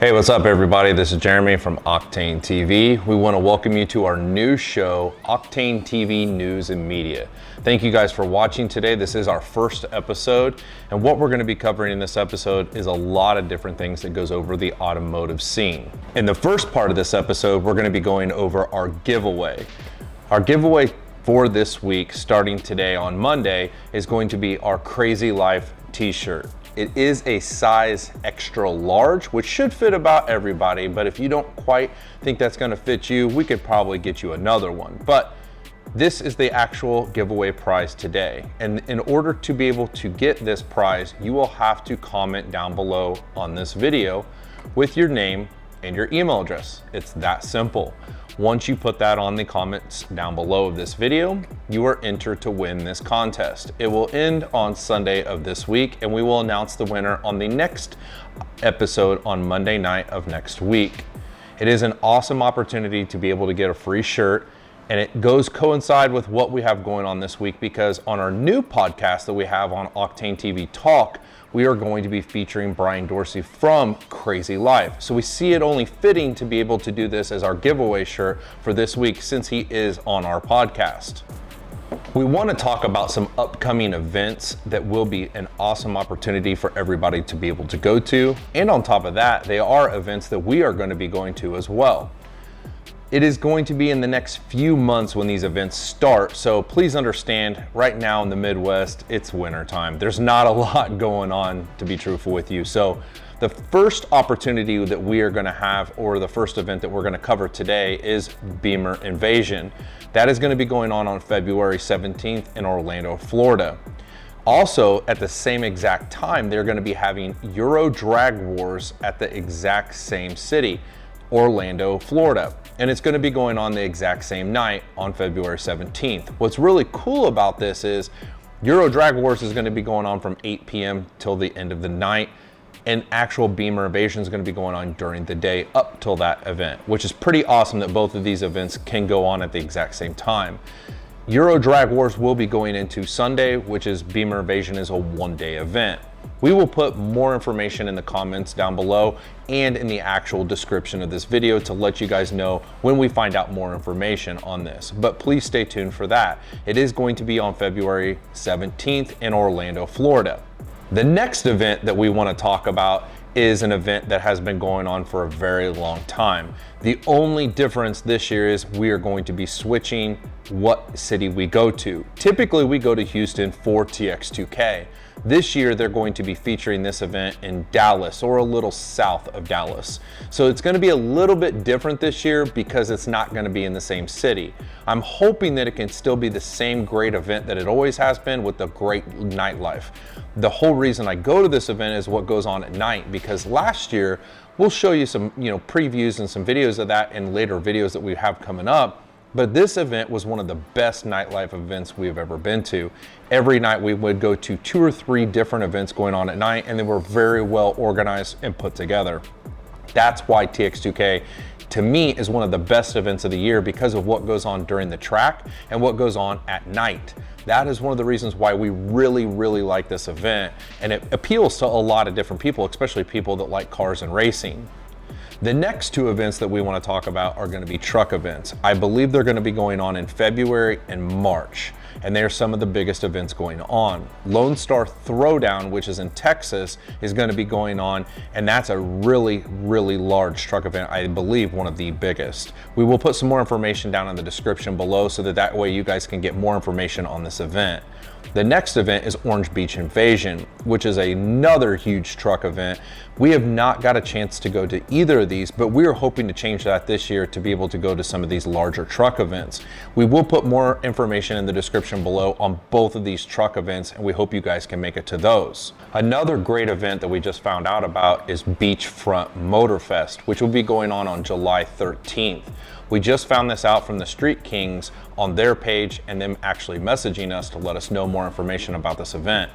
Hey, what's up everybody? This is Jeremy from Octane TV. We want to welcome you to our new show, Octane TV News and Media. Thank you guys for watching today. This is our first episode, and what we're going to be covering in this episode is a lot of different things that goes over the automotive scene. In the first part of this episode, we're going to be going over our giveaway. Our giveaway for this week, starting today on Monday, is going to be our Crazy Life t-shirt. It is a size extra large, which should fit about everybody, but if you don't quite think that's gonna fit you, we could probably get you another one. But this is the actual giveaway prize today. And in order to be able to get this prize, you will have to comment down below on this video with your name and your email address. It's that simple. Once you put that on the comments down below of this video, you are entered to win this contest. It will end on Sunday of this week, and we will announce the winner on the next episode on Monday night of next week. It is an awesome opportunity to be able to get a free shirt, and it goes coincide with what we have going on this week, because on our new podcast that we have on Octane TV Talk, we are going to be featuring Brian Dorsey from Crazy Life. So we see it only fitting to be able to do this as our giveaway shirt for this week, since he is on our podcast. We want to talk about some upcoming events that will be an awesome opportunity for everybody to be able to go to. And on top of that, they are events that we are going to be going to as well. It is going to be in the next few months when these events start, so please understand, right now in the Midwest, it's winter time. There's not a lot going on, to be truthful with you. So the first opportunity that we are gonna have, or the first event that we're gonna cover today, is Beamer Invasion. That is gonna be going on February 17th in Orlando, Florida. Also, at the same exact time, they're gonna be having Euro Drag Wars at the exact same city, Orlando, Florida. And it's gonna be going on the exact same night on February 17th. What's really cool about this is Euro Drag Wars is gonna be going on from 8 p.m. till the end of the night, and actual Beamer Invasion is gonna be going on during the day up till that event, which is pretty awesome that both of these events can go on at the exact same time. Euro Drag Wars will be going into Sunday, which is Beamer Invasion is a one-day event. We will put more information in the comments down below and in the actual description of this video to let you guys know when we find out more information on this. But please stay tuned for that. It is going to be on February 17th in Orlando, Florida. The next event that we want to talk about is an event that has been going on for a very long time. The only difference this year is we are going to be switching what city we go to. Typically we go to Houston for TX2K. This year they're going to be featuring this event in Dallas, or a little south of Dallas. So it's going to be a little bit different this year because it's not going to be in the same city. I'm hoping that it can still be the same great event that it always has been, with the great nightlife. The whole reason I go to this event is what goes on at night, because last year, we'll show you some previews and some videos of that in later videos that we have coming up. But this event was one of the best nightlife events we've ever been to. Every night we would go to 2 or 3 different events going on at night, and they were very well organized and put together. That's why TX2K, to me, is one of the best events of the year, because of what goes on during the track and what goes on at night. That is one of the reasons why we really, really like this event, and it appeals to a lot of different people, especially people that like cars and racing. The next 2 events that we want to talk about are going to be truck events. I believe they're going to be going on in February and March, and they're some of the biggest events going on. Lone Star Throwdown, which is in Texas, is going to be going on, and that's a really, really large truck event. I believe one of the biggest. We will put some more information down in the description below, so that way you guys can get more information on this event. The next event is Orange Beach Invasion, which is another huge truck event. We have not got a chance to go to either of these, but we are hoping to change that this year to be able to go to some of these larger truck events. We will put more information in the description below on both of these truck events, and we hope you guys can make it to those. Another great event that we just found out about is Beachfront Motorfest, which will be going on July 13th. We just found this out from the Street Kings on their page, and them actually messaging us to let us know more information about this event.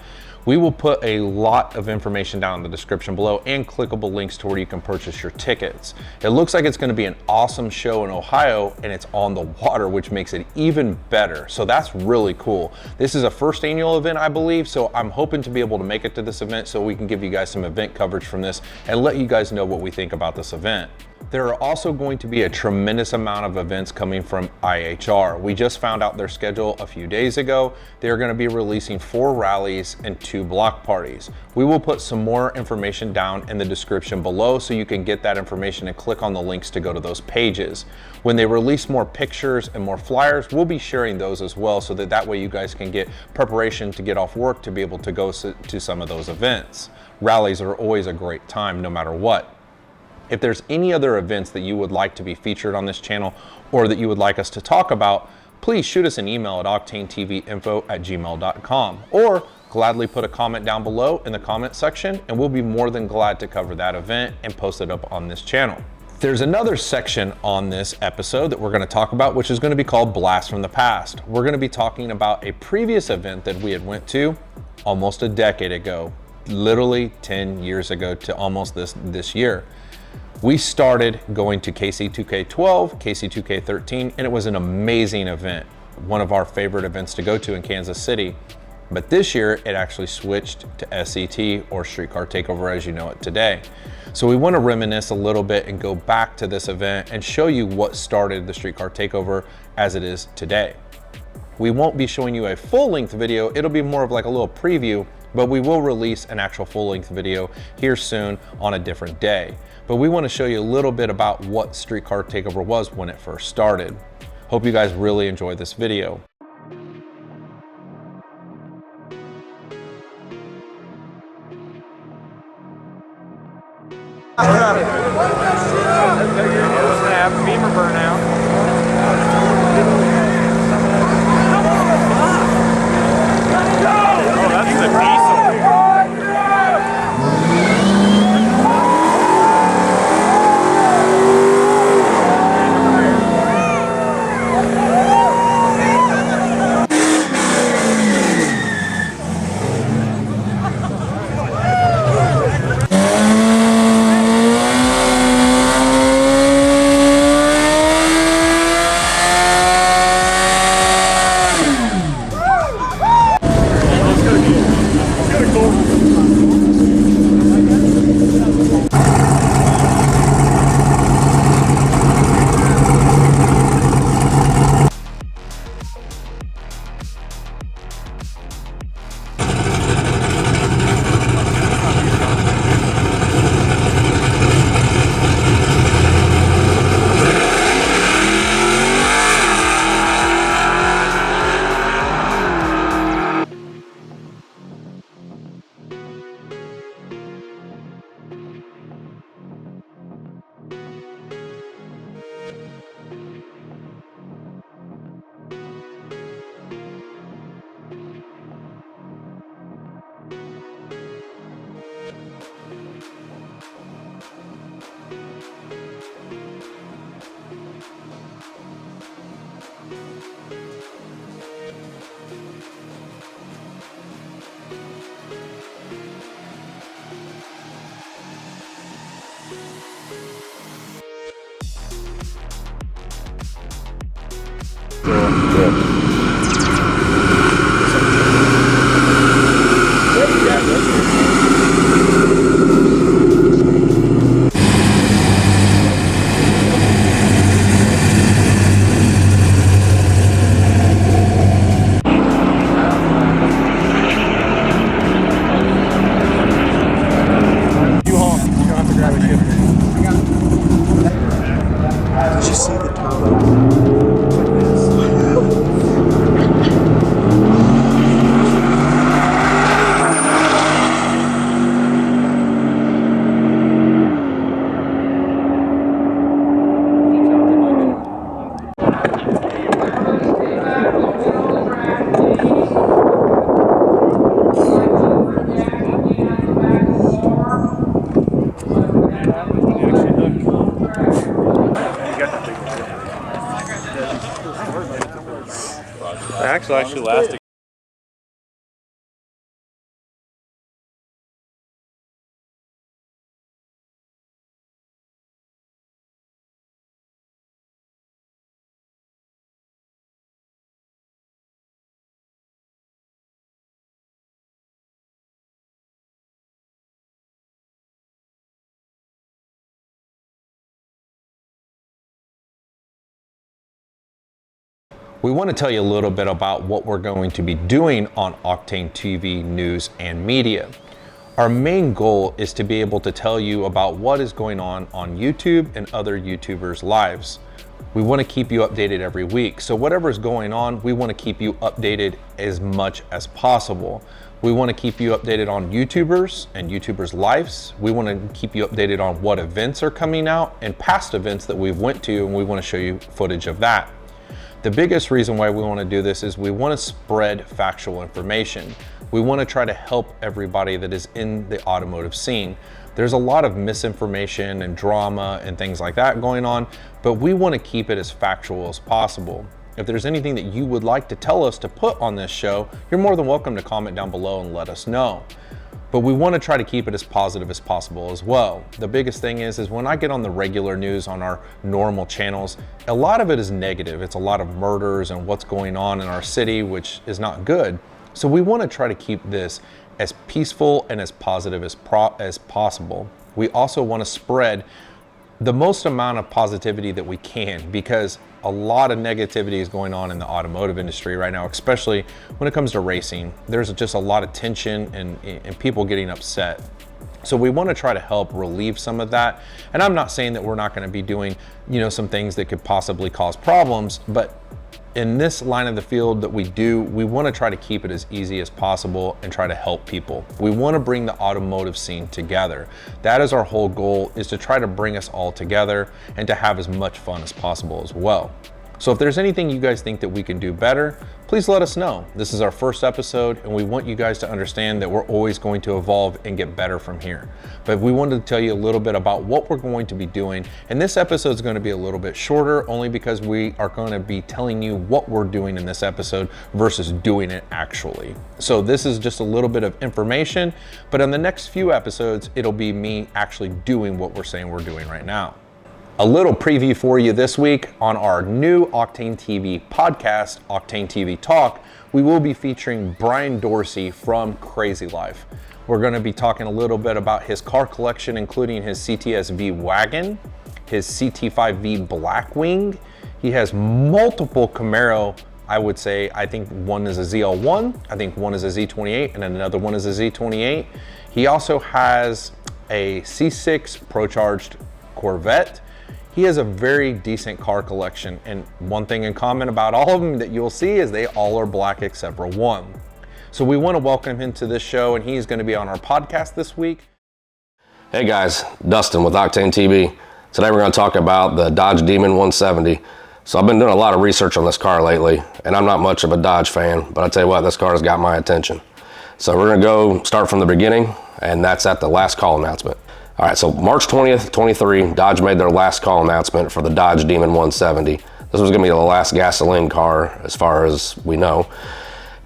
We will put a lot of information down in the description below and clickable links to where you can purchase your tickets. It looks like it's going to be an awesome show in Ohio, and it's on the water, which makes it even better. So that's really cool. This is a first annual event, I believe, so I'm hoping to be able to make it to this event so we can give you guys some event coverage from this and let you guys know what we think about this event. There are also going to be a tremendous amount of events coming from IHR. We just found out their schedule a few days ago. They are going to be releasing 4 rallies and 2 block parties. We will put some more information down in the description below so you can get that information and click on the links to go to those pages. When they release more pictures and more flyers, we'll be sharing those as well so that way you guys can get preparation to get off work to be able to go to some of those events. Rallies are always a great time no matter what. If there's any other events that you would like to be featured on this channel or that you would like us to talk about, please shoot us an email at octanetvinfo@gmail.com or gladly put a comment down below in the comment section, and we'll be more than glad to cover that event and post it up on this channel. There's another section on this episode that we're going to talk about, which is going to be called Blast from the Past. We're going to be talking about a previous event that we had went to almost a decade ago, literally 10 years ago to almost this year. We started going to KC2K 12, KC2K 13, and it was an amazing event. One of our favorite events to go to in Kansas City. But this year, it actually switched to SCT, or Streetcar Takeover as you know it today. So we want to reminisce a little bit and go back to this event and show you what started the Streetcar Takeover as it is today. We won't be showing you a full-length video. It'll be more of like a little preview, but we will release an actual full-length video here soon on a different day. But we want to show you a little bit about what Streetcar Takeover was when it first started. Hope you guys really enjoy this video. Beamer burnout. Oh, that's a diesel. The axle actually lasted we want to tell you a little bit about what we're going to be doing on Octane TV News and Media. Our main goal is to be able to tell you about what is going on YouTube and other YouTubers' lives. We want to keep you updated every week. So whatever is going on, we want to keep you updated as much as possible. We want to keep you updated on YouTubers and YouTubers' lives. We want to keep you updated on what events are coming out and past events that we've went to, and we want to show you footage of that. The biggest reason why we want to do this is we want to spread factual information. We want to try to help everybody that is in the automotive scene. There's a lot of misinformation and drama and things like that going on, but we want to keep it as factual as possible. If there's anything that you would like to tell us to put on this show, you're more than welcome to comment down below and let us know. But we want to try to keep it as positive as possible as well. The biggest thing is when I get on the regular news on our normal channels, a lot of it is negative. It's a lot of murders and what's going on in our city, which is not good. So we want to try to keep this as peaceful and as positive as possible. We also want to spread the most amount of positivity that we can, because a lot of negativity is going on in the automotive industry right now, especially when it comes to racing. There's just a lot of tension and people getting upset. So we want to try to help relieve some of that. And I'm not saying that we're not going to be doing, some things that could possibly cause problems, but in this line of the field that we do, we want to try to keep it as easy as possible and try to help people. We want to bring the automotive scene together. That is our whole goal, is to try to bring us all together and to have as much fun as possible as well. So if there's anything you guys think that we can do better, please let us know. This is our first episode, and we want you guys to understand that we're always going to evolve and get better from here. But we wanted to tell you a little bit about what we're going to be doing. And this episode is going to be a little bit shorter, only because we are going to be telling you what we're doing in this episode versus doing it actually. So this is just a little bit of information, but in the next few episodes, it'll be me actually doing what we're saying we're doing right now. A little preview for you this week on our new Octane TV podcast, Octane TV Talk. We will be featuring Brian Dorsey from Crazy Life. We're going to be talking a little bit about his car collection, including his CTS-V wagon, his CT5V Blackwing. He has multiple Camaro, I would say. I think one is a ZL1, I think one is a Z28, and another one is a Z28. He also has a C6 Pro-Charged Corvette. He has a very decent car collection, and one thing in common about all of them that you'll see is they all are black except for one. So we want to welcome him to this show, and he's going to be on our podcast this week. Hey guys, Dustin with Octane TV. Today we're going to talk about the Dodge Demon 170. So I've been doing a lot of research on this car lately, and I'm not much of a Dodge fan, but I tell you what, this car has got my attention. So we're going to go start from the beginning, and that's at the last call announcement. All right, so March 20th, 23, Dodge made their last call announcement for the Dodge Demon 170. This was gonna be the last gasoline car as far as we know.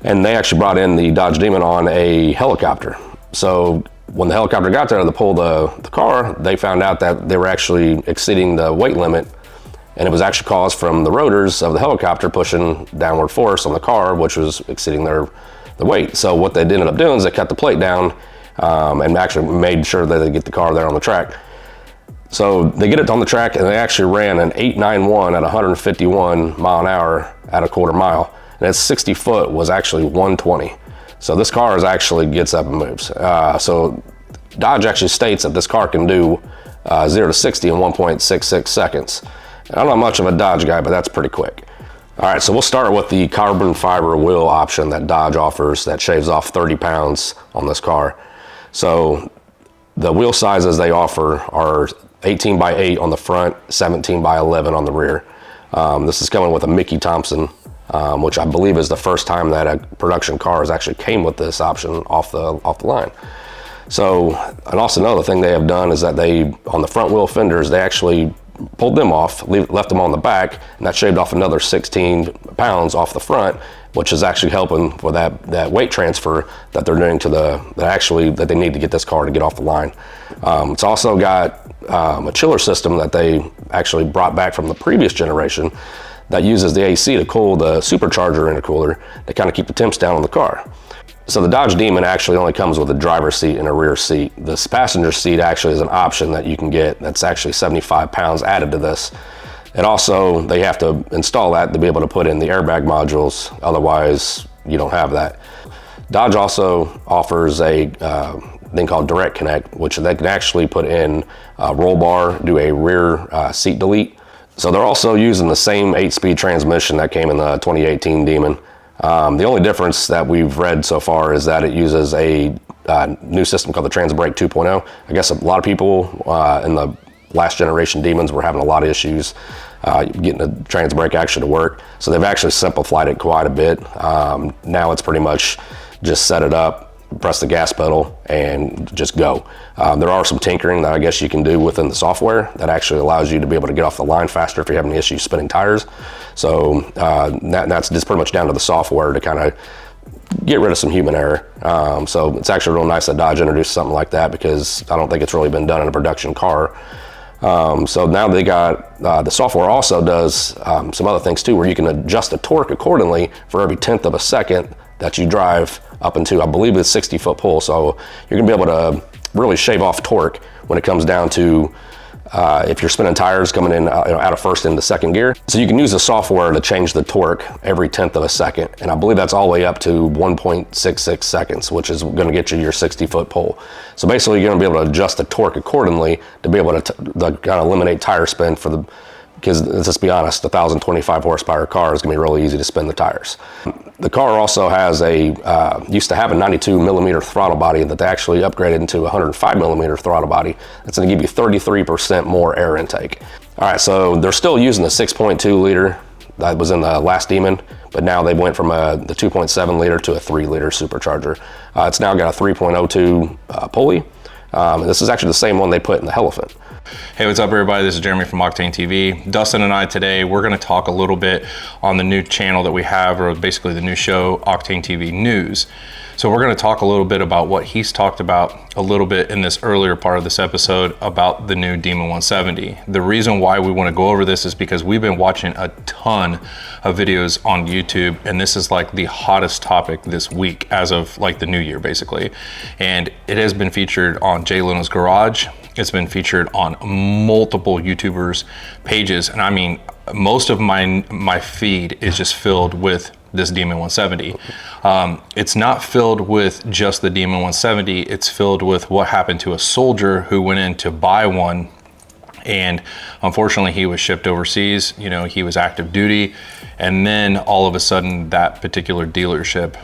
And they actually brought in the Dodge Demon on a helicopter. So when the helicopter got there to pull the car, they found out that they were actually exceeding the weight limit, and it was actually caused from the rotors of the helicopter pushing downward force on the car, which was exceeding the weight. So what they ended up doing is they cut the plate down and actually made sure that they get the car there on the track. So they get it on the track, and they actually ran an 891 at 151 mile an hour at a quarter mile. And at 60 foot was actually 120. So this car actually gets up and moves. So Dodge actually states that this car can do 0 to 60 in 1.66 seconds. And I'm not much of a Dodge guy, but that's pretty quick. All right, so we'll start with the carbon fiber wheel option that Dodge offers that shaves off 30 pounds on this car. So the wheel sizes they offer are 18 by 8 on the front, 17 by 11 on the rear. This is coming with a Mickey Thompson, which I believe is the first time that a production car has actually came with this option off the line. So, and also another thing they have done is that they, on the front wheel fenders, they actually pulled them off, left them on the back, and that shaved off another 16 pounds off the front, which is actually helping for that weight transfer that they're doing to that they need to get this car to get off the line. It's also got a chiller system that they actually brought back from the previous generation that uses the AC to cool the supercharger intercooler to kind of keep the temps down on the car. So the Dodge Demon actually only comes with a driver's seat and a rear seat. This passenger seat actually is an option that you can get that's actually 75 pounds added to this. And also, they have to install that to be able to put in the airbag modules. Otherwise, you don't have that. Dodge also offers a thing called Direct Connect, which they can actually put in a roll bar, do a rear seat delete. So they're also using the same 8-speed transmission that came in the 2018 Demon. The only difference that we've read so far is that it uses a new system called the Trans Brake 2.0. I guess a lot of people in the last generation Demons were having a lot of issues getting the trans brake actually to work. So they've actually simplified it quite a bit. Now it's pretty much just set it up, press the gas pedal, and just go. There are some tinkering that I guess you can do within the software that actually allows you to be able to get off the line faster if you're having issues spinning tires. So that's just pretty much down to the software to kind of get rid of some human error. So it's actually real nice that Dodge introduced something like that, because I don't think it's really been done in a production car. So now they got, the software also does some other things too, where you can adjust the torque accordingly for every 1/10 of a second that you drive up into, I believe it's 60-foot pull. So you're gonna be able to really shave off torque when it comes down to if you're spinning tires coming in out of first into second gear. So you can use the software to change the torque every 1/10 of a second. And I believe that's all the way up to 1.66 seconds, which is gonna get you your 60-foot pull. So basically you're gonna be able to adjust the torque accordingly to be able to kind of eliminate tire spin for the, because let's be honest, a 1,025 horsepower car is gonna be really easy to spin the tires. The car also has used to have a 92 millimeter throttle body that they actually upgraded into a 105 millimeter throttle body. That's gonna give you 33% more air intake. All right, so they're still using the 6.2 liter that was in the last Demon, but now they went from the 2.7 liter to a 3 liter supercharger. It's now got a 3.02 pulley. This is actually the same one they put in the Elephant. Hey, what's up everybody? This is Jeremy from Octane TV. Dustin and I today, we're gonna talk a little bit on the new channel that we have, or basically the new show, Octane TV News. So we're gonna talk a little bit about what he's talked about a little bit in this earlier part of this episode about the new Demon 170. The reason why we wanna go over this is because we've been watching a ton of videos on YouTube, and this is like the hottest topic this week as of like the new year basically. And it has been featured on Jay Leno's Garage. It's been featured on multiple YouTubers' pages, and I mean, most of my feed is just filled with this Demon 170. It's not filled with just the Demon 170, it's filled with what happened to a soldier who went in to buy one, and unfortunately he was shipped overseas. You know, he was active duty, and then all of a sudden that particular dealership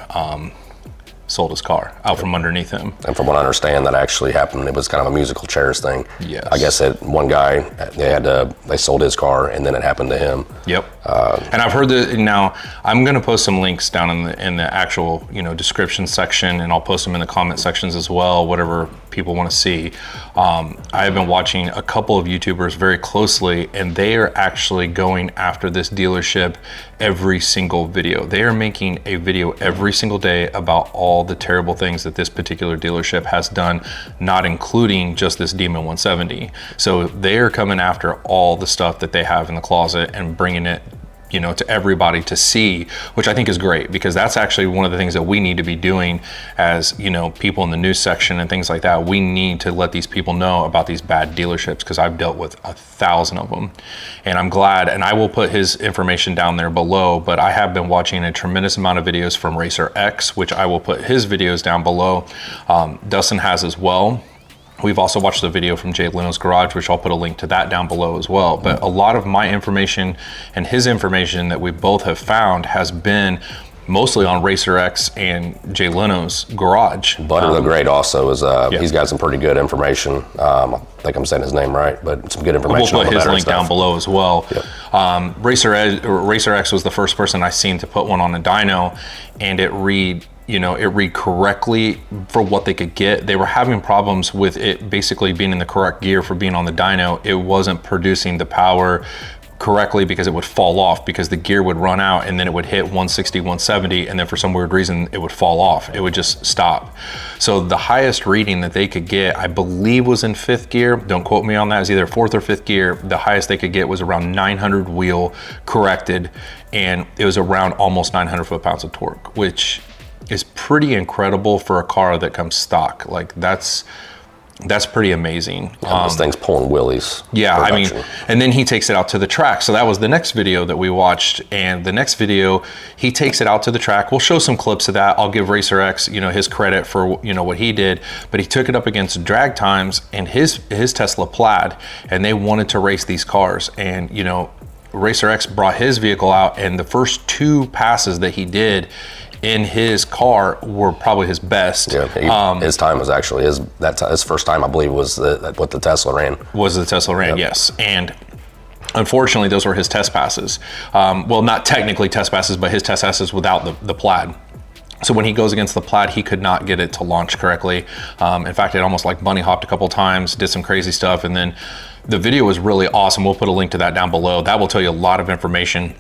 sold his car out from underneath him. And from what I understand, that actually happened. It was kind of a musical chairs thing. Yes. I guess that one guy, they sold his car, and then it happened to him. Yep. And I've heard that. Now I'm going to post some links down in the actual description section, and I'll post them in the comment sections as well, whatever people want to see. I have been watching a couple of YouTubers very closely, and they are actually going after this dealership every single video. They are making a video every single day about all the terrible things that this particular dealership has done, not including just this Demon 170. So they are coming after all the stuff that they have in the closet and bringing it to everybody to see, which I think is great, because that's actually one of the things that we need to be doing as people in the news section and things like that. We need to let these people know about these bad dealerships, because I've dealt with 1,000 of them, and I'm glad, and I will put his information down there below, but I have been watching a tremendous amount of videos from Racer X, which I will put his videos down below. Dustin has as well. We've also watched the video from Jay Leno's Garage, which I'll put a link to that down below as well. But a lot of my information and his information that we both have found has been mostly on Racer X and Jay Leno's Garage. Butter the Great also is, he's got some pretty good information. I think I'm saying his name right, but some good information. We'll put his link down below as well. Yep. Racer X was the first person I seen to put one on a dyno, and it read correctly for what they could get. They were having problems with it basically being in the correct gear for being on the dyno. It wasn't producing the power correctly because it would fall off, because the gear would run out and then it would hit 160, 170, and then for some weird reason it would fall off. It would just stop. So the highest reading that they could get, I believe, was in 5th gear. Don't quote me on that. It was either 4th or 5th gear. The highest they could get was around 900 wheel corrected, and it was around almost 900 foot-pounds of torque, which is pretty incredible for a car that comes stock. Like, that's That's pretty amazing. This thing's pulling wheelies. Yeah, I mean, and then he takes it out to the track. So that was the next video that we watched. And the next video, he takes it out to the track. We'll show some clips of that. I'll give Racer X, you know, his credit for, you know, what he did. But he took it up against drag times and his Tesla Plaid, and they wanted to race these cars. And, you know, Racer X brought his vehicle out, and the first 2 passes that he did in his car were probably his best. Yeah, his time was actually his first time, I believe, was what the Tesla ran. Was the Tesla ran, yes. And unfortunately, those were his test passes. Well, not technically test passes, but his test passes without the Plaid. So when he goes against the Plaid, he could not get it to launch correctly. In fact, it almost like bunny hopped a couple times, did some crazy stuff, and then the video was really awesome. We'll put a link to that down below. That will tell you a lot of information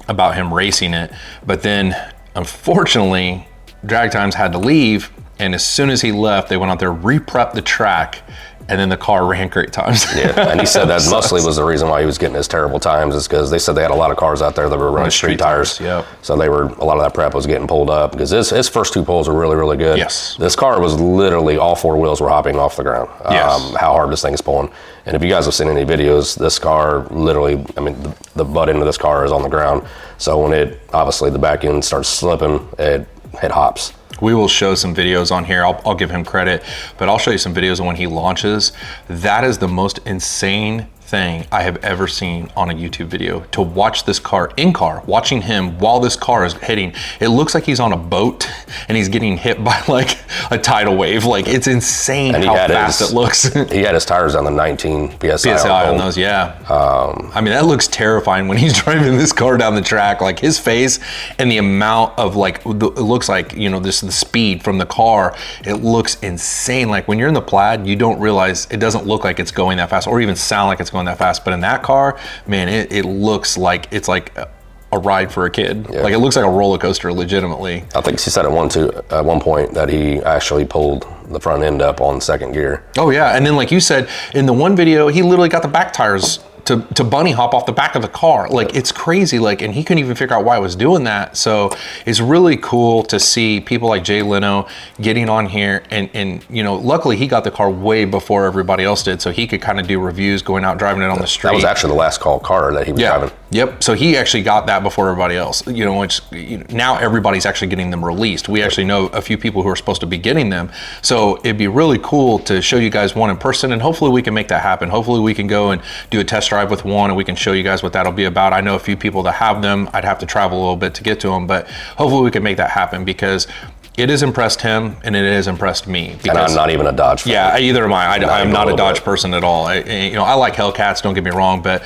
about him racing it. But then, unfortunately, drag times had to leave, and as soon as he left, they went out there, re-prepped the track, and then the car ran great times. Yeah, and he said that mostly was the reason why he was getting his terrible times, is because they said they had a lot of cars out there that were running street tires. Yep. So a lot of that prep was getting pulled up, because his first 2 pulls were really, really good. Yes. This car was literally, all 4 wheels were hopping off the ground. Yes. How hard this thing is pulling. And if you guys have seen any videos, this car literally, I mean, the butt end of this car is on the ground. So when obviously the back end starts slipping, it hops. We will show some videos on here. I'll give him credit, but I'll show you some videos of when he launches. That is the most insane thing I have ever seen on a YouTube video. To watch this car watching him while this car is hitting, it looks like he's on a boat and he's getting hit by like a tidal wave. Like, it's insane how fast it looks. He had his tires on the 19 PSI on those, yeah. I mean, that looks terrifying when he's driving this car down the track. Like, his face and the amount of it looks like, you know, the speed from the car, it looks insane. Like, when you're in the Plaid, you don't realize, it doesn't look like it's going that fast or even sound like it's going that fast. But in that car, man, it looks like it's like a ride for a kid. Yeah. Like, it looks like a roller coaster, legitimately. I think she said at one point that he actually pulled the front end up on 2nd gear. Oh yeah, and then like you said, in the one video, he literally got the back tires to bunny hop off the back of the car. Like, it's crazy, like, and he couldn't even figure out why I was doing that. So it's really cool to see people like Jay Leno getting on here, and you know, luckily he got the car way before everybody else did, so he could kind of do reviews going out driving it on the street. That was actually the last call car that he was driving. Yep, so he actually got that before everybody else, you know, which now everybody's actually getting them released. We actually know a few people who are supposed to be getting them. So it'd be really cool to show you guys one in person, and hopefully we can make that happen. Hopefully we can go and do a test drive with one, and we can show you guys what that'll be about. I know a few people that have them. I'd have to travel a little bit to get to them, but hopefully we can make that happen, because it has impressed him and it has impressed me. And I'm not even a Dodge fan. Yeah, either am I. I'm not a Dodge person at all. You know, I like Hellcats, don't get me wrong, but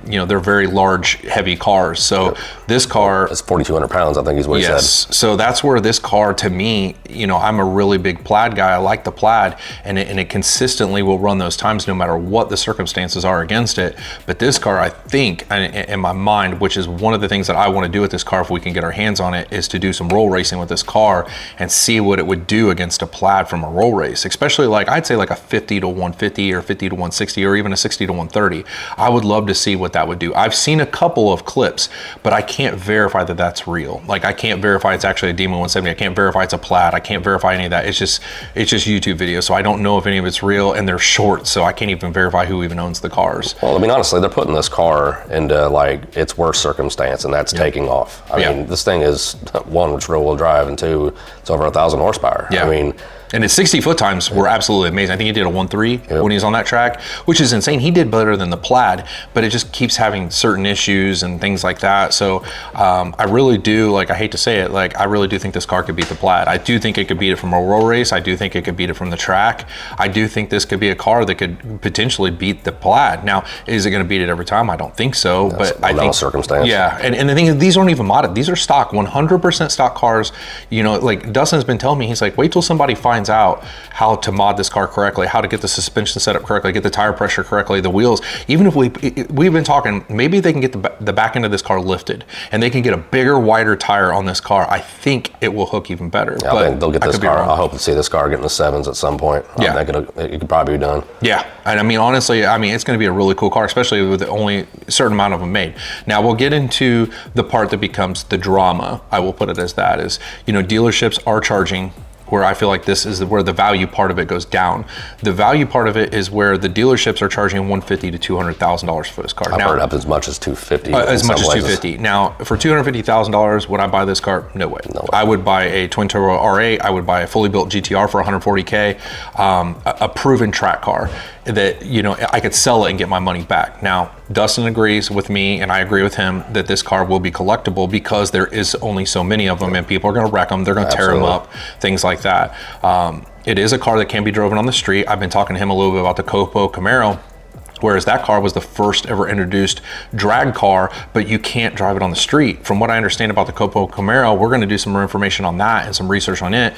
you know, they're very large, heavy cars. So this car, it's 4,200 pounds, I think is what he said. Yes, so that's where this car, to me, you know, I'm a really big Plaid guy. I like the Plaid, and it consistently will run those times no matter what the circumstances are against it. But this car, I think, in my mind, which is one of the things that I want to do with this car if we can get our hands on it, is to do some roll racing with this car and see what it would do against a Plaid from a roll race, especially like, I'd say like a 50 to 150 or 50 to 160 or even a 60 to 130. I would love to see what that would do. I've seen a couple of clips, but I can't verify that that's real. Like, I can't verify it's actually a Demon 170. I can't verify it's a Plaid. I can't verify any of that. It's just YouTube videos. So I don't know if any of it's real, and they're short, so I can't even verify who even owns the cars. Well, I mean, honestly, they're putting this car into like its worst circumstance, and that's taking off. I mean, this thing is, one, it's rear wheel drive, and two, it's over 1,000 horsepower. Yeah. I mean, and his 60-foot times were absolutely amazing. I think he did a 1.3 when he was on that track, which is insane. He did better than the Plaid, but it just keeps having certain issues and things like that. So I really do, like, I hate to say it, like, I really do think this car could beat the Plaid. I do think it could beat it from a roll race. I do think it could beat it from the track. I do think this could be a car that could potentially beat the Plaid. Now, is it going to beat it every time? I don't think so. That's but I think circumstance. Yeah, and the thing is, these aren't even modded. These are stock, 100% stock cars. You know, like Dustin's been telling me, he's like, wait till somebody finds out how to mod this car correctly, how to get the suspension set up correctly, get the tire pressure correctly, the wheels. Even if we've been talking, maybe they can get the back end of this car lifted and they can get a bigger, wider tire on this car. I think it will hook even better. Yeah, I think they'll get this car. I hope to see this car get in the 7s at some point. I think it could probably be done. Yeah, and I mean, honestly, I mean, it's going to be a really cool car, especially with only a certain amount of them made. Now we'll get into the part that becomes the drama. I will put it as that is, you know, dealerships are charging where I feel like this is where the value part of it goes down. The value part of it is where the dealerships are charging $150,000 to $200,000 for this car. I've heard up as much as $250,000. As much as $250,000. Now, for $250,000, would I buy this car? No way. No way. I would buy a twin turbo R8. I would buy a fully built GTR for $140K, a proven track car that, you know, I could sell it and get my money back. Now, Dustin agrees with me, and I agree with him that this car will be collectible because there is only so many of them, and people are going to wreck them. They're going to tear them up, things like that. It is a car that can be driven on the street. I've been talking to him a little bit about the Copo Camaro, whereas that car was the first ever introduced drag car, but you can't drive it on the street. From what I understand about the Copo Camaro, we're going to do some more information on that and some research on it.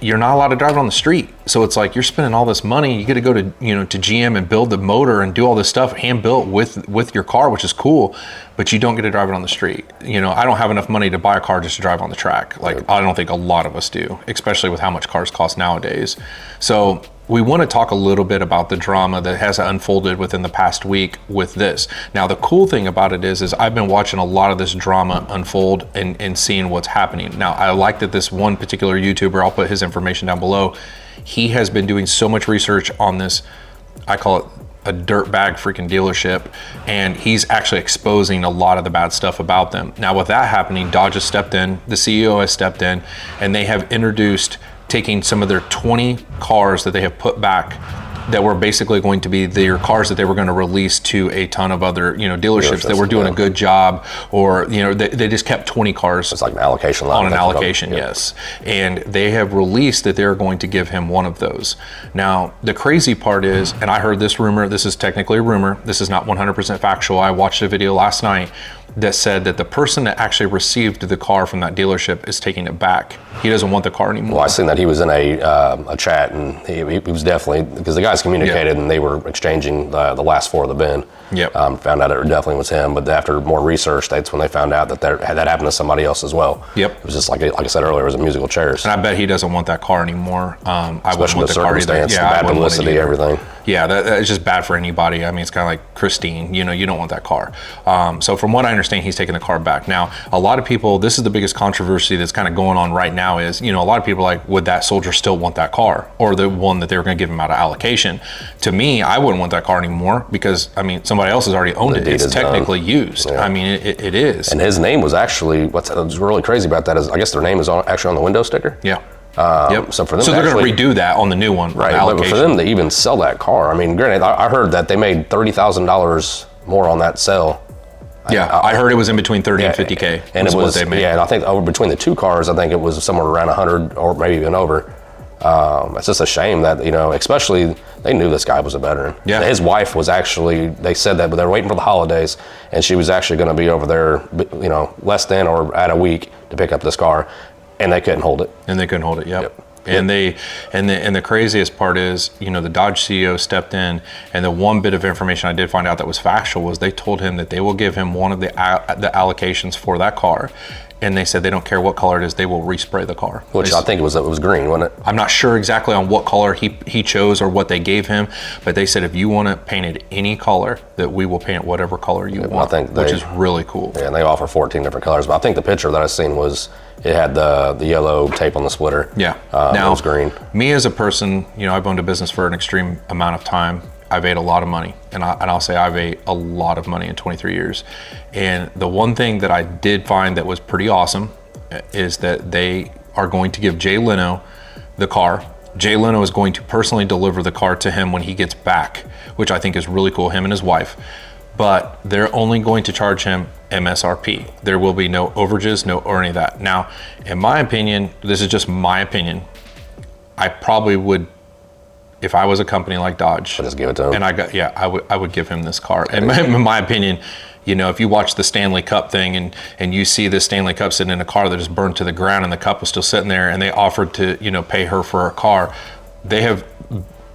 You're not allowed to drive it on the street. So it's like, you're spending all this money. You get to go to, you know, to GM and build the motor and do all this stuff hand built with your car, which is cool, but you don't get to drive it on the street. You know, I don't have enough money to buy a car just to drive on the track. Like, I don't think a lot of us do, especially with how much cars cost nowadays. So we want to talk a little bit about the drama that has unfolded within the past week with this. Now, the cool thing about it is I've been watching a lot of this drama unfold and seeing what's happening. Now, I like that this one particular YouTuber, I'll put his information down below, he has been doing so much research on this, I call it a dirtbag freaking dealership, and he's actually exposing a lot of the bad stuff about them. Now, with that happening, Dodge has stepped in, the CEO has stepped in, and they have introduced taking some of their 20 cars that they have put back that were basically going to be their cars that they were going to release to a ton of other, you know, dealerships that were doing a good job, or, you know, they just kept 20 cars. It's like an allocation line. On an allocation, yes. And they have released that they're going to give him one of those. Now, the crazy part is, and I heard this rumor, this is technically a rumor, this is not 100% factual. I watched a video last night that said that the person that actually received the car from that dealership is taking it back. He doesn't want the car anymore. Well, I seen that he was in a chat, and he was definitely, because the guys communicated and they were exchanging the last four of the bin. Found out it definitely was him, but after more research, that's when they found out that that happened to somebody else as well. It was just like I said earlier, it was a musical chairs. And I bet he doesn't want that car anymore. I wouldn't want the car either. Yeah, bad publicity, everything. Yeah, that's just bad for anybody. I mean, it's kind of like Christine, you know, you don't want that car. So from what I understand, he's taking the car back. Now, a lot of people, this is the biggest controversy that's kind of going on right now is, you know, a lot of people are like, would that soldier still want that car, or the one that they were going to give him out of allocation? To me, I wouldn't want that car anymore because, I mean, somebody else has already owned it. It's technically used. I mean, it is. And his name was actually, what's really crazy about that is, I guess their name is actually on the window sticker. So for them, they're going to redo that on the new one, right? But for them to even sell that car, I mean, granted, I heard that they made $30,000 more on that sale. I heard it was in between 30 and 50K. And it was, what they made. And I think over between the two cars, I think it was somewhere around 100 or maybe even over. It's just a shame that, you know, especially they knew this guy was a veteran. His wife was actually, they said that, but they were waiting for the holidays, and she was actually going to be over there, you know, less than or at a week to pick up this car, and they couldn't hold it. And the craziest part is, you know, the Dodge CEO stepped in, and the one bit of information I did find out that was factual was they told him that they will give him one of the allocations for that car. And they said they don't care what color it is, they will respray the car. Which I think it was green, wasn't it? I'm not sure exactly on what color he chose or what they gave him, but they said if you want it painted any color, that we will paint whatever color you want, which is really cool. Yeah, and they offer 14 different colors, but I think the picture that I seen was, it had the yellow tape on the splitter. Now, it was green. Me as a person, you know, I've owned a business for an extreme amount of time. I've ate a lot of money, and I'll say I've ate a lot of money in 23 years. And the one thing that I did find that was pretty awesome is that they are going to give Jay Leno the car. Jay Leno is going to personally deliver the car to him when he gets back, which I think is really cool, him and his wife. But they're only going to charge him MSRP. There will be no overages, or any of that. Now, in my opinion, this is just my opinion, I probably would, if I was a company like Dodge, just give it to him. And I would give him this car. And in my opinion, you know, if you watch the Stanley Cup thing and you see the Stanley Cup sitting in a car that just burned to the ground and the cup was still sitting there, and they offered to, you know, pay her for a car, they have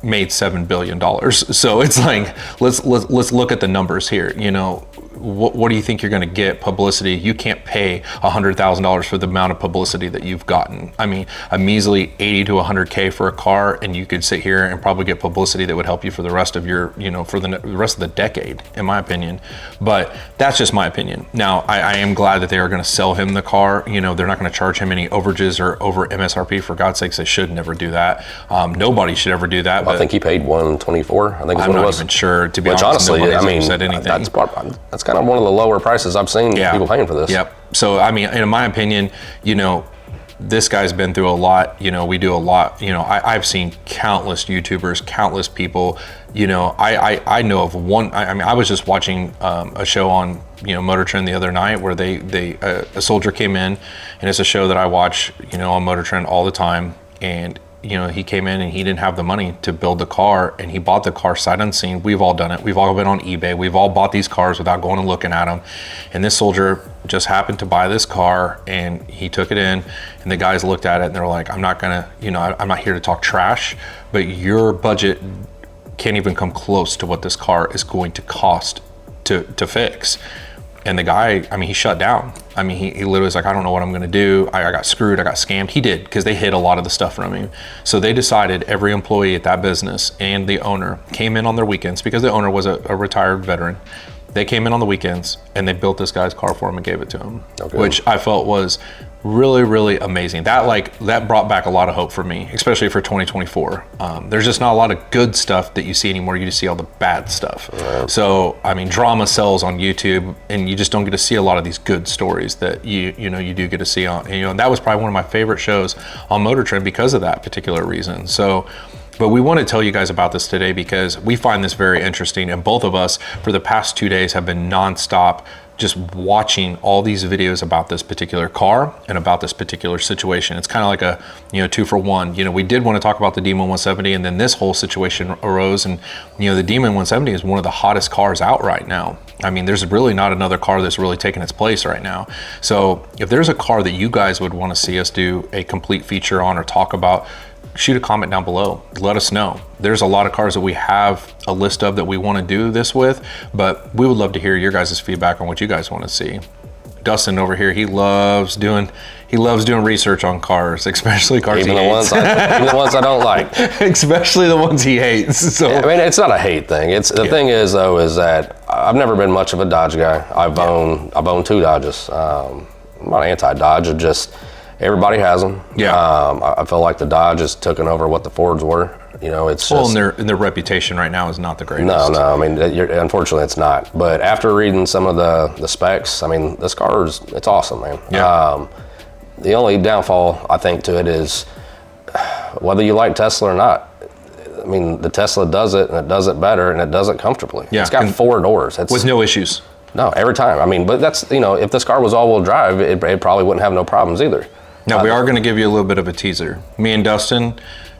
made $7 billion. So it's like, let's look at the numbers here. You know, what do you think you're going to get publicity? You can't pay $100,000 for the amount of publicity that you've gotten. I mean, a measly 80 to 100K for a car, and you could sit here and probably get publicity that would help you for the rest of your, for the rest of the decade, in my opinion. But that's just my opinion. Now, I am glad that they are going to sell him the car. They're not going to charge him any overages or over MSRP. For God's sakes, they should never do that. Nobody should ever do that. Well, I think he paid 124. I think is I'm what it not was. even sure, to be Which honest. honestly, I mean, said anything. That's kind of one of the lower prices I've seen people paying for this. Yep. So, I mean, in my opinion, this guy's been through a lot. We do a lot. I've seen countless YouTubers, countless people. I know of one. I mean, I was just watching a show on Motor Trend the other night where a soldier came in, and it's a show that I watch on Motor Trend all the time. And he came in and he didn't have the money to build the car, and he bought the car sight unseen. We've all done it. We've all been on eBay. We've all bought these cars without going and looking at them. And this soldier just happened to buy this car, and he took it in, and the guys looked at it and they're like, I'm not gonna, I'm not here to talk trash, but your budget can't even come close to what this car is going to cost to fix. And the guy, I mean, he shut down. I mean, he literally was like, I don't know what I'm gonna do. I got screwed, I got scammed. He did, because they hid a lot of the stuff from him. So they decided, every employee at that business and the owner came in on their weekends, because the owner was a retired veteran. They came in on the weekends and they built this guy's car for him and gave it to him, which I felt was really, really amazing. That brought back a lot of hope for me, especially for 2024. There's just not a lot of good stuff that you see anymore. You just see all the bad stuff. So, I mean, drama sells on YouTube, and you just don't get to see a lot of these good stories that you do get to see on. And that was probably one of my favorite shows on Motor Trend because of that particular reason. So, but we want to tell you guys about this today because we find this very interesting, and both of us for the past 2 days have been nonstop just watching all these videos about this particular car and about this particular situation. It's kind of like a 2-for-1. We did want to talk about the Demon 170, and then this whole situation arose, and the Demon 170 is one of the hottest cars out right now. I mean, there's really not another car that's really taken its place right now. So if there's a car that you guys would want to see us do a complete feature on or talk about, shoot a comment down below. Let us know. There's a lot of cars that we have a list of that we want to do this with, but we would love to hear your guys' feedback on what you guys want to see. Dustin over here, he loves doing research on cars, especially cars even he hates. Even the ones I don't like. Especially the ones he hates. So I mean, it's not a hate thing. It's the thing is though, is that I've never been much of a Dodge guy. I've owned 2 Dodges. I'm not anti-Dodge, just everybody has them. I feel like the Dodge has taken over what the Fords were. It's just, and their reputation right now is not the greatest. No. I mean, unfortunately, it's not. But after reading some of the specs, I mean, this car it's awesome, man. Yeah. The only downfall I think to it is whether you like Tesla or not. I mean, the Tesla does it, and it does it better, and it does it comfortably. Yeah. It's got 4 doors. With no issues. No, every time. I mean, but that's if this car was all-wheel drive, it probably wouldn't have no problems either. Now, we are going to give you a little bit of a teaser. Me and Dustin,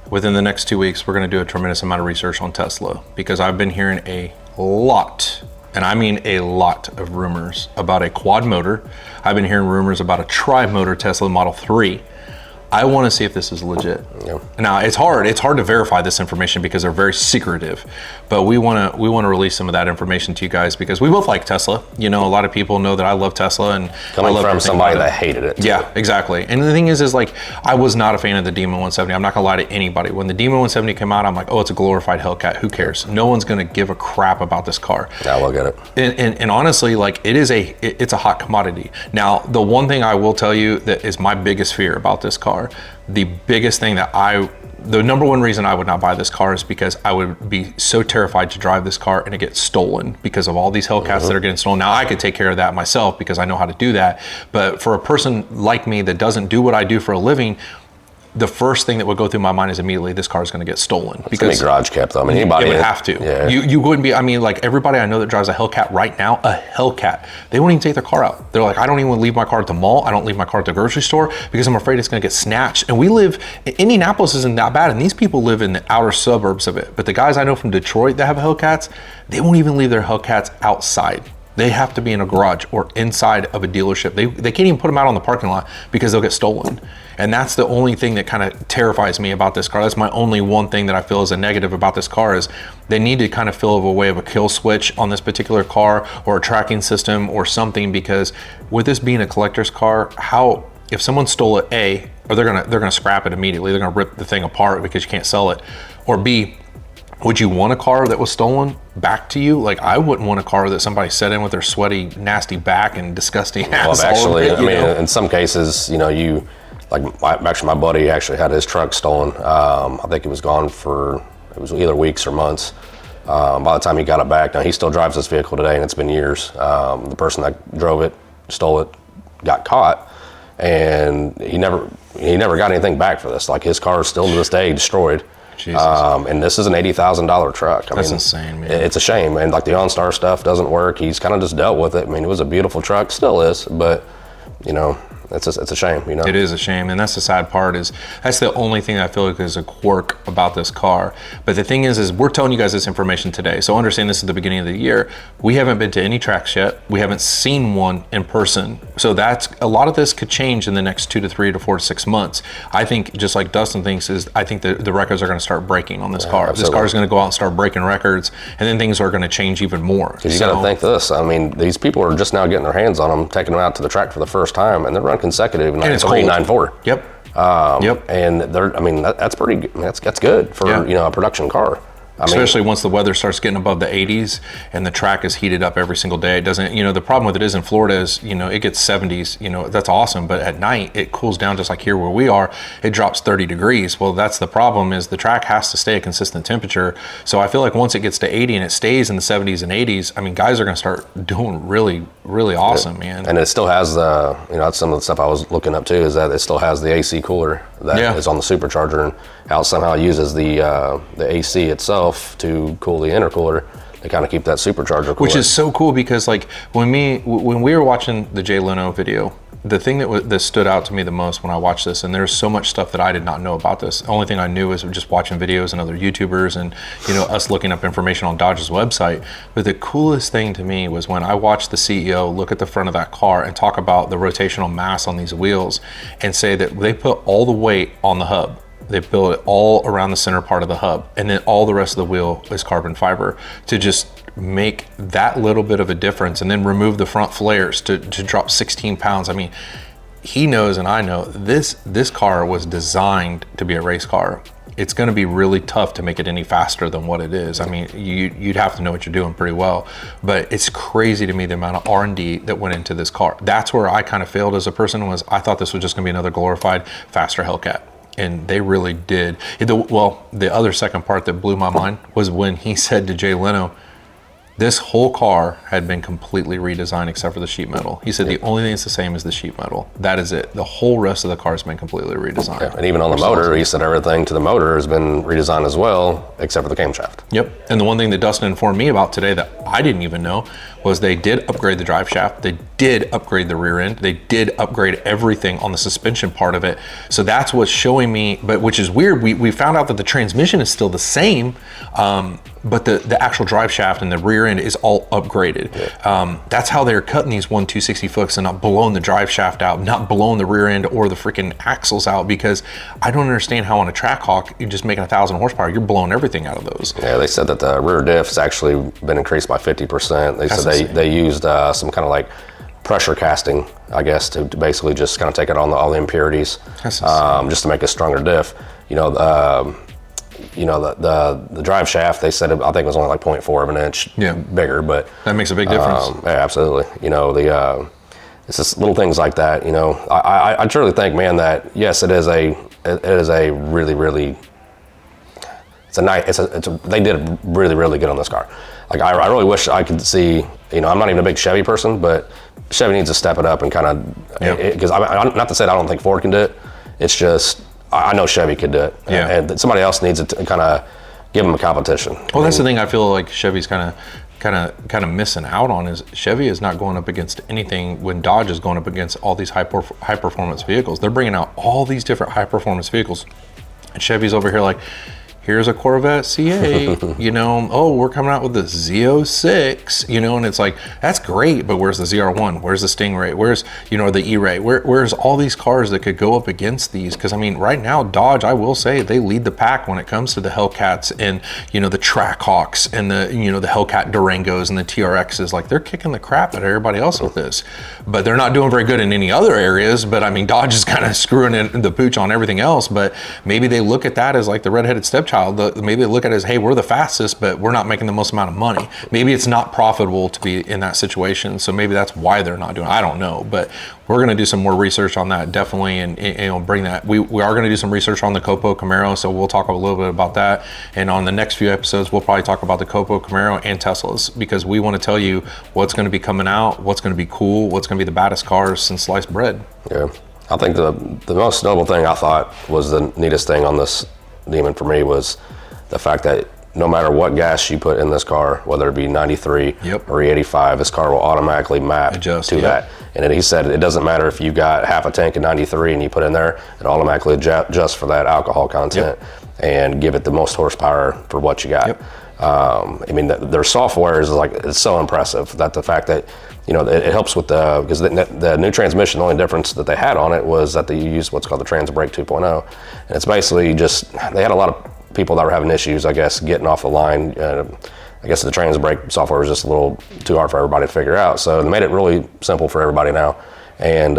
within the next 2 weeks, we're going to do a tremendous amount of research on Tesla, because I've been hearing a lot, and I mean a lot of rumors about a quad motor. I've been hearing rumors about a tri-motor Tesla Model 3. I want to see if this is legit. Yeah. Now, it's hard to verify this information because they're very secretive, but we want to release some of that information to you guys because we both like Tesla. A lot of people know that I love Tesla, and coming I love from somebody that hated it. Yeah, exactly. And the thing is like, I was not a fan of the Demon 170. I'm not gonna lie to anybody. When the Demon 170 came out, I'm like, oh, it's a glorified Hellcat. Who cares? No one's gonna give a crap about this car. Yeah, we'll get it. And honestly, like, it's a hot commodity. Now, the one thing I will tell you that is my biggest fear about this car, the biggest thing the number one reason I would not buy this car is because I would be so terrified to drive this car and it gets stolen because of all these Hellcats that are getting stolen. Now, I could take care of that myself because I know how to do that. But for a person like me that doesn't do what I do for a living, the first thing that would go through my mind is immediately this car is going to get stolen. It's because garage kept though. I mean, anybody would have to. Yeah. You wouldn't be. I mean, like everybody I know that drives a Hellcat right now, a Hellcat, they won't even take their car out. They're like, I don't even leave my car at the mall. I don't leave my car at the grocery store because I'm afraid it's going to get snatched. And Indianapolis isn't that bad, and these people live in the outer suburbs of it. But the guys I know from Detroit that have Hellcats, they won't even leave their Hellcats outside. They have to be in a garage or inside of a dealership. They can't even put them out on the parking lot because they'll get stolen. And that's the only thing that kind of terrifies me about this car. That's my only one thing that I feel is a negative about this car is they need to kind of feel of a way of a kill switch on this particular car or a tracking system or something, because with this being a collector's car, if someone stole it, A, or they're gonna scrap it immediately. They're gonna rip the thing apart because you can't sell it. Or B, would you want a car that was stolen back to you? Like, I wouldn't want a car that somebody set in with their sweaty, nasty back and disgusting ass. Well, actually, I mean, in some cases, actually my buddy actually had his truck stolen. I think it was gone it was either weeks or months. By the time he got it back, now he still drives this vehicle today, and it's been years. The person that drove it, stole it, got caught. And he never got anything back for this. Like, his car is still to this day destroyed. Jesus. And this is an $80,000 truck. That's insane, man. It's a shame. And like the OnStar stuff doesn't work. He's kind of just dealt with it. I mean, it was a beautiful truck, still is, but it's a shame, It is a shame, and that's the sad part. That's the only thing I feel like is a quirk about this car. But the thing is we're telling you guys this information today, so understand this is the beginning of the year. We haven't been to any tracks yet. We haven't seen one in person, so that's a lot of this could change in the next 2 to 3 to 4 to 6 months. I think, just like Dustin thinks, I think the records are going to start breaking on this car. Absolutely. This car is going to go out and start breaking records, and then things are going to change even more. Because you got to think this. I mean, these people are just now getting their hands on them, taking them out to the track for the first time, and they're running consecutive. And it's 394. Yep. Yep. And that's pretty good. That's good for a production car. Especially once the weather starts getting above the 80s and the track is heated up every single day. It doesn't, the problem with it is in Florida is, it gets 70s, that's awesome. But at night it cools down just like here where we are, it drops 30 degrees. Well, that's the problem, is the track has to stay a consistent temperature. So I feel like once it gets to 80 and it stays in the 70s and 80s, I mean, guys are going to start doing really, really awesome, man. And it still has that's some of the stuff I was looking up too, is that it still has the AC cooler that is on the supercharger, and how it somehow uses the AC itself to cool the intercooler to kind of keep that supercharger cooler. Which is so cool, because like when we were watching the Jay Leno video, the thing that stood out to me the most when I watched this, and there's so much stuff that I did not know about this. The only thing I knew was just watching videos and other YouTubers and us looking up information on Dodge's website. But the coolest thing to me was when I watched the CEO look at the front of that car and talk about the rotational mass on these wheels and say that they put all the weight on the hub. They build it all around the center part of the hub, and then all the rest of the wheel is carbon fiber to just make that little bit of a difference, and then remove the front flares to drop 16 pounds. I mean, he knows and I know this car was designed to be a race car. It's going to be really tough to make it any faster than what it is. I mean, you'd have to know what you're doing pretty well, but it's crazy to me the amount of R&D that went into this car. That's where I kind of failed as a person, was I thought this was just going to be another glorified, faster Hellcat. And they really did. The other second part that blew my mind was when he said to Jay Leno, this whole car had been completely redesigned except for the sheet metal. He said the only thing that's the same is the sheet metal. That is it. The whole rest of the car has been completely redesigned. Yeah, and even on the motor, he said everything to the motor has been redesigned as well, except for the camshaft. Yep. And the one thing that Dustin informed me about today that I didn't even know was they did upgrade the drive shaft. They did upgrade the rear end. They did upgrade everything on the suspension part of it. So that's what's showing me, but which is weird. We found out that the transmission is still the same, but the actual drive shaft and the rear end is all upgraded. Yeah. That's how they're cutting these 260 foots and not blowing the drive shaft out, not blowing the rear end or the freaking axles out, because I don't understand how on a Trackhawk, you're just making 1,000 horsepower, you're blowing everything out of those. Yeah, they said that the rear diff has actually been increased by 50%. They said they used some kind of like pressure casting, I guess, to basically just kind of take out all the impurities, just to make a stronger diff. The drive shaft, they said I think it was only like 0.4 of an inch bigger, but that makes a big difference. Yeah, absolutely. It's just little things like that. I truly think, man, that yes, it is a really, really, they did really, really good on this car. Like I really wish I could see. I'm not even a big Chevy person, but Chevy needs to step it up and kind of, because not to say that I don't think Ford can do it. It's just I know Chevy could do it, and somebody else needs to kind of give them a competition. Well, that's the thing I feel like Chevy's kind of missing out on, is Chevy is not going up against anything when Dodge is going up against all these high performance vehicles. They're bringing out all these different high performance vehicles, and Chevy's over here like, here's a Corvette C8, you know, oh, we're coming out with the Z06, you know, and it's like, that's great, but where's the ZR1? Where's the Stingray? Where's, you know, the E-Ray? Where's all these cars that could go up against these? Because I mean, right now, Dodge, I will say, they lead the pack when it comes to the Hellcats and, you know, the Trackhawks and the, you know, the Hellcat Durangos and the TRXs. Like, they're kicking the crap out of everybody else with this, but they're not doing very good in any other areas. But I mean, Dodge is kind of screwing in the pooch on everything else. But maybe they look at that as like the redheaded stepchild. Maybe they look at it as, hey, we're the fastest, but we're not making the most amount of money. Maybe it's not profitable to be in that situation. So maybe that's why they're not doing it. I don't know, but we're going to do some more research on that, definitely, and you know, bring that. We are going to do some research on the Copo Camaro, so we'll talk a little bit about that. And on the next few episodes, we'll probably talk about the Copo Camaro and Teslas, because we want to tell you what's going to be coming out, what's going to be cool, what's going to be the baddest cars since sliced bread. Yeah, I think the most notable thing I thought was the neatest thing on this Demon for me was the fact that no matter what gas you put in this car, whether it be 93 or E85, this car will automatically map to that. And then he said it doesn't matter if you got half a tank of 93 and you put in there, it automatically adjusts for that alcohol content and give it the most horsepower for what you got. I mean, their software is like, it's so impressive that the fact that, you know, it helps with because the new transmission, the only difference that they had on it was that they used what's called the Trans Brake 2.0. And it's basically just, they had a lot of people that were having issues, I guess, getting off the line. I guess the Trans Brake software was just a little too hard for everybody to figure out. So they made it really simple for everybody now. And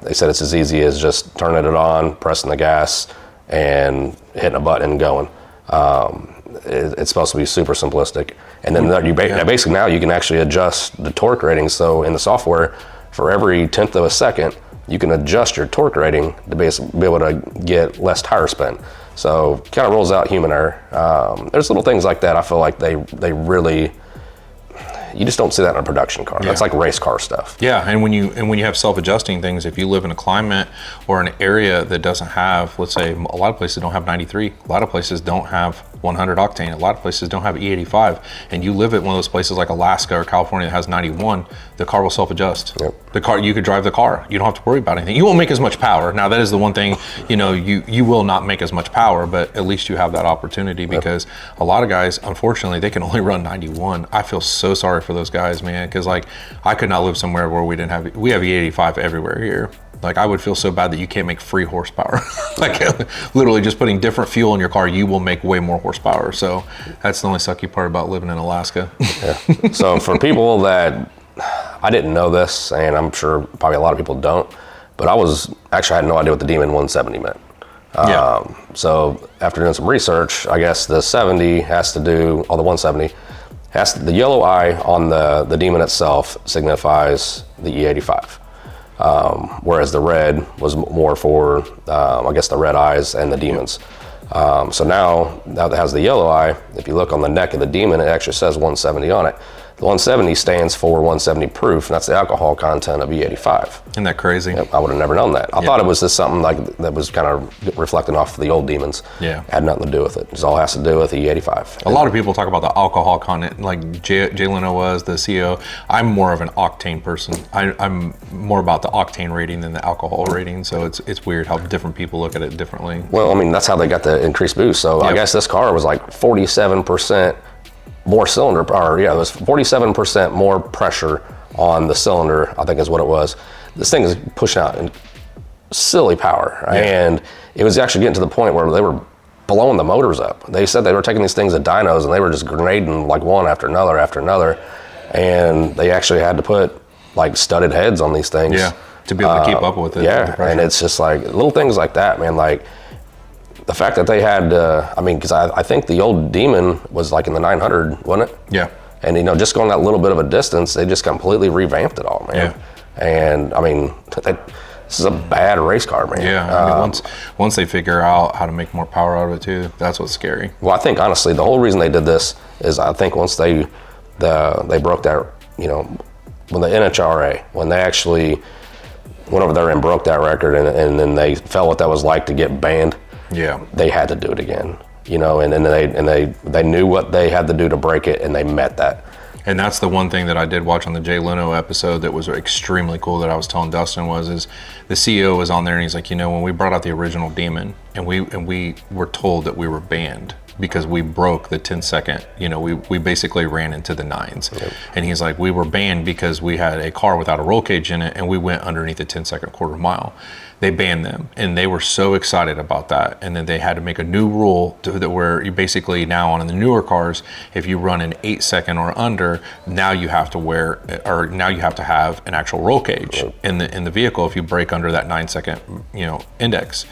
they said it's as easy as just turning it on, pressing the gas, and hitting a button and going. It's supposed to be super simplistic. And then basically now you can actually adjust the torque rating. So in the software, for every 1/10 of a second, you can adjust your torque rating to be able to get less tire spin. So kind of rules out human error. There's little things like that. I feel like they really, you just don't see that in a production car. That's like race car stuff. Yeah, and when you have self-adjusting things, if you live in a climate or an area that doesn't have, let's say, a lot of places don't have 93, a lot of places don't have 100 octane, a lot of places don't have E85, and you live at one of those places like Alaska or California that has 91, the car will self-adjust. The car, you could drive the car. You don't have to worry about anything. You won't make as much power. Now that is the one thing, you know, you will not make as much power, but at least you have that opportunity, because a lot of guys, unfortunately, they can only run 91. I feel so sorry for those guys, man, because like I could not live somewhere where we have E85 everywhere here. Like, I would feel so bad that you can't make free horsepower. Like, literally just putting different fuel in your car, you will make way more horsepower. So that's the only sucky part about living in Alaska. So for people that, I didn't know this, and I'm sure probably a lot of people don't, but I had no idea what the Demon 170 meant. So after doing some research, I guess the 70 has to do, or the 170, the yellow eye on the Demon itself signifies the E85. Whereas the red was more for, I guess, the red eyes and the demons. So now that it has the yellow eye, if you look on the neck of the Demon, it actually says 170 on it. The 170 stands for 170 proof, and that's the alcohol content of E85. Isn't that crazy? I would have never known that. I thought it was just something like that was kind of reflecting off the old Demons. Had nothing to do with it. It all has to do with E85. A lot of people talk about the alcohol content, like Jay Leno was, the CEO. I'm more of an octane person. I'm more about the octane rating than the alcohol rating, so it's weird how different people look at it differently. Well, I mean, that's how they got the increased boost. So I guess this car was like 47% more cylinder power. Yeah, it was 47% more pressure on the cylinder, I think is what it was. This thing is pushing out in silly power. And it was actually getting to the point where they were blowing the motors up. They said they were taking these things to dynos and they were just grenading like one after another. And they actually had to put like studded heads on these things. To be able to keep up with it. And it's just like little things like that, man. Like, the fact that they had, I mean, because I think the old Demon was like in the 900, wasn't it? And, you know, just going that little bit of a distance, they just completely revamped it all, man. And, I mean, this is a bad race car, man. I mean, once they figure out how to make more power out of it, too, that's what's scary. Well, I think, honestly, the whole reason they did this is I think once they broke that, you know, when the NHRA, when they actually went over there and broke that record and then they felt what that was like to get banned, they had to do it again, you know, and then they knew what they had to do to break it, and they met that. And that's the one thing that I did watch on the Jay Leno episode that was extremely cool that I was telling Dustin is the CEO was on there and he's like, you know, when we brought out the original Demon and we were told that we were banned, because we broke the 10-second, we basically ran into the 9s. Yep. And he's like, we were banned because we had a car without a roll cage in it and we went underneath the 10-second quarter mile. They banned them, and they were so excited about that. And then they had to make a new rule where you basically now on the newer cars, if you run an 8-second or under, now you have to have an actual roll cage in the vehicle if you break under that 9-second index.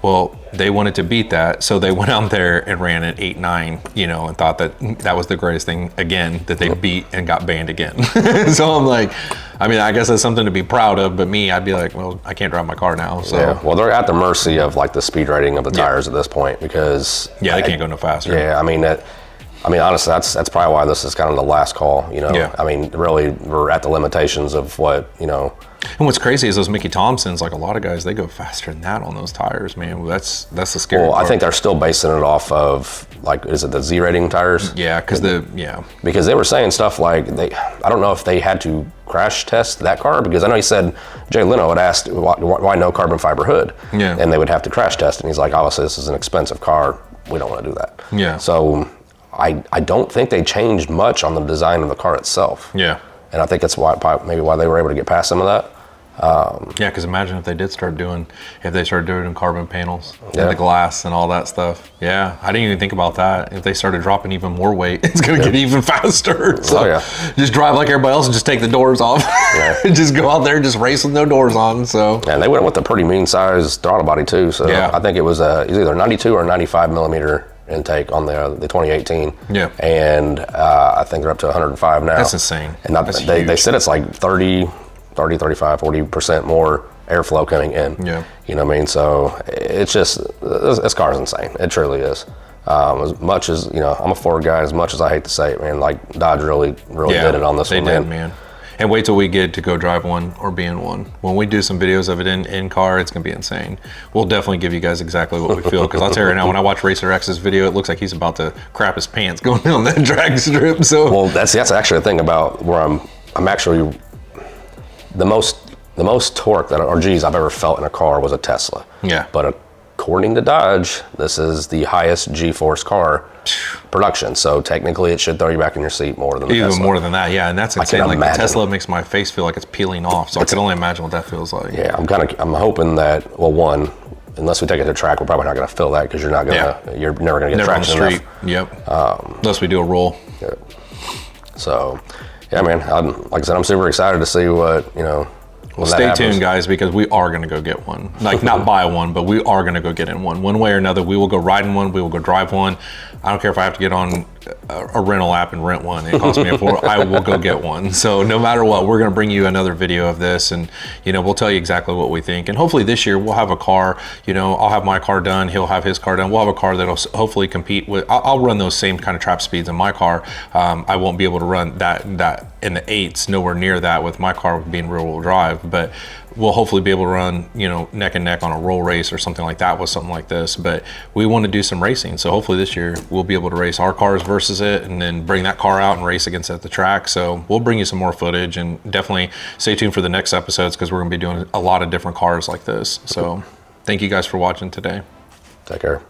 Well, they wanted to beat that, so they went out there and ran an 8-9, and thought that was the greatest thing again that they beat and got banned again. So I'm like, I guess that's something to be proud of, but me, I'd be like, well, I can't drive my car now. So yeah, well, they're at the mercy of like the speed rating of the tires at this point because they can't go no faster. Yeah, honestly, that's probably why this is kind of the last call. Yeah. Really, we're at the limitations of what And what's crazy is those Mickey Thompsons, like a lot of guys, they go faster than that on those tires, man. That's the scary part. I think they're still basing it off of, like, is it the Z rating tires? Yeah, because they were saying stuff like I don't know if they had to crash test that car, because I know he said Jay Leno had asked why no carbon fiber hood, and they would have to crash test, and he's like, obviously this is an expensive car, we don't want to do that. Yeah. So I don't think they changed much on the design of the car itself. Yeah. And I think that's maybe why they were able to get past some of that. Yeah, because imagine if they started doing carbon panels and the glass and all that stuff. Yeah, I didn't even think about that. If they started dropping even more weight, it's going to get even faster. So just drive like everybody else and just take the doors off. Just go out there and just race with no doors on. So and they went with a pretty mean sized throttle body too. So I think it was either 92 or 95 millimeter intake on the 2018. Yeah. And I think they're up to 105 now. That's insane. And they said it's like 35, 40% more airflow coming in. Yeah. You know what I mean? So it's just, this car's insane. It truly is. As much as, I'm a Ford guy, as much as I hate to say it, man, like Dodge really did it on this one, man. They did, man. And wait till we get to go drive one or be in one. When we do some videos of it in car, it's going to be insane. We'll definitely give you guys exactly what we feel. Because I'll tell you right now, when I watch Racer X's video, it looks like he's about to crap his pants going down that drag strip. So well, that's actually the thing about where I'm actually the most torque or G's I've ever felt in a car was a Tesla. Yeah. But according to Dodge, this is the highest G-force car production. So technically, it should throw you back in your seat more than the Tesla. Even more than that, yeah. And that's insane. Like the Tesla makes my face feel like it's peeling off. So I can only imagine what that feels like. Yeah, I'm hoping that, well, one, unless we take it to track, we're probably not going to feel that because you're never going to get traction on the street. Yep. Unless we do a roll. Yeah. So, yeah, man. Like I said, I'm super excited to see what Well, stay tuned, guys, because we are going to go get one. Like, not buy one, but we are going to go get in one. One way or another, we will go ride in one. We will go drive one. I don't care if I have to get on a rental app and rent one. It costs me a fortune. I will go get one. So no matter what, we're going to bring you another video of this, and we'll tell you exactly what we think. And hopefully this year we'll have a car. I'll have my car done. He'll have his car done. We'll have a car that'll hopefully compete with. I'll run those same kind of trap speeds in my car. I won't be able to run that in the 8s, nowhere near that with my car being rear-wheel drive, but we'll hopefully be able to run, neck and neck on a roll race or something like that with something like this. But we want to do some racing. So hopefully this year we'll be able to race our cars versus it and then bring that car out and race against it at the track. So we'll bring you some more footage, and definitely stay tuned for the next episodes because we're going to be doing a lot of different cars like this. So thank you guys for watching today. Take care.